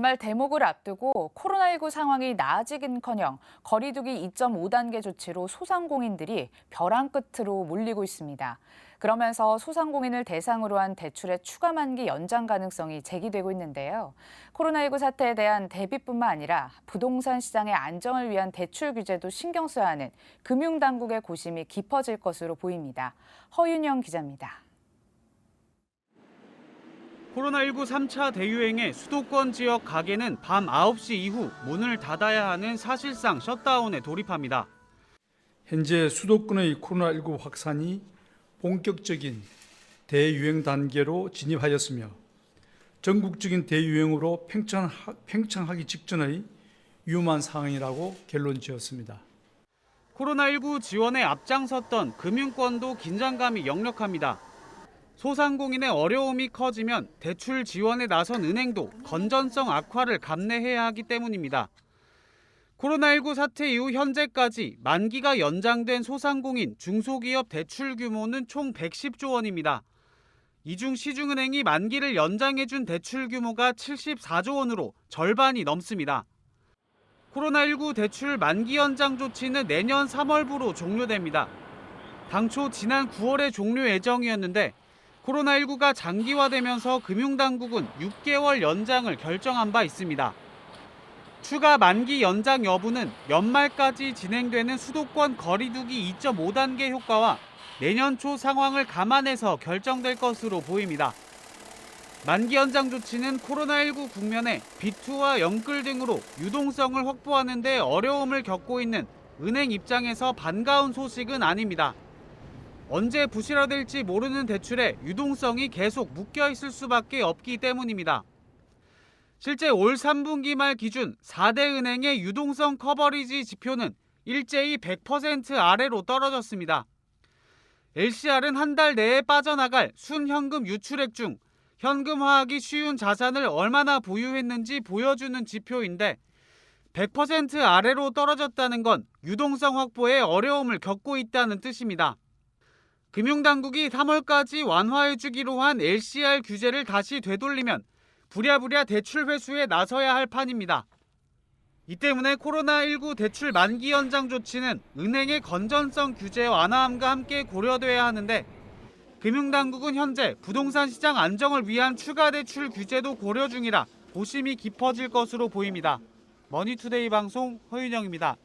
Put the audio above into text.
연말 대목을 앞두고 코로나19 상황이 나아지긴커녕 거리두기 2.5단계 조치로 소상공인들이 벼랑 끝으로 몰리고 있습니다. 그러면서 소상공인을 대상으로 한 대출의 추가 만기 연장 가능성이 제기되고 있는데요. 코로나19 사태에 대한 대비뿐만 아니라 부동산 시장의 안정을 위한 대출 규제도 신경 써야 하는 금융당국의 고심이 깊어질 것으로 보입니다. 허윤영 기자입니다. 코로나19 3차 대유행에 수도권 지역 가게는 밤 9시 이후 문을 닫아야 하는 사실상 셧다운에 돌입합니다. 현재 수도권의 코로나19 확산이 본격적인 대유행 단계로 진입하였으며 전국적인 대유행으로 팽창하기 직전의 위험한 상황이라고 결론 지었습니다. 코로나19 지원에 앞장섰던 금융권도 긴장감이 역력합니다. 소상공인의 어려움이 커지면 대출 지원에 나선 은행도 건전성 악화를 감내해야 하기 때문입니다. 코로나19 사태 이후 현재까지 만기가 연장된 소상공인, 중소기업 대출 규모는 총 110조 원입니다. 이 중 시중은행이 만기를 연장해준 대출 규모가 74조 원으로 절반이 넘습니다. 코로나19 대출 만기 연장 조치는 내년 3월부로 종료됩니다. 당초 지난 9월에 종료 예정이었는데 코로나19가 장기화되면서 금융당국은 6개월 연장을 결정한 바 있습니다. 추가 만기 연장 여부는 연말까지 진행되는 수도권 거리두기 2.5단계 효과와 내년 초 상황을 감안해서 결정될 것으로 보입니다. 만기 연장 조치는 코로나19 국면에 비투와 영끌 등으로 유동성을 확보하는 데 어려움을 겪고 있는 은행 입장에서 반가운 소식은 아닙니다. 언제 부실화될지 모르는 대출에 유동성이 계속 묶여있을 수밖에 없기 때문입니다. 실제 올 3분기 말 기준 4대 은행의 유동성 커버리지 지표는 일제히 100% 아래로 떨어졌습니다. LCR은 한 달 내에 빠져나갈 순현금 유출액 중 현금화하기 쉬운 자산을 얼마나 보유했는지 보여주는 지표인데 100% 아래로 떨어졌다는 건 유동성 확보에 어려움을 겪고 있다는 뜻입니다. 금융당국이 3월까지 완화해주기로 한 LCR 규제를 다시 되돌리면 부랴부랴 대출 회수에 나서야 할 판입니다. 이 때문에 코로나19 대출 만기 연장 조치는 은행의 건전성 규제 완화함과 함께 고려돼야 하는데 금융당국은 현재 부동산 시장 안정을 위한 추가 대출 규제도 고려 중이라 고심이 깊어질 것으로 보입니다. 머니투데이 방송 허윤영입니다.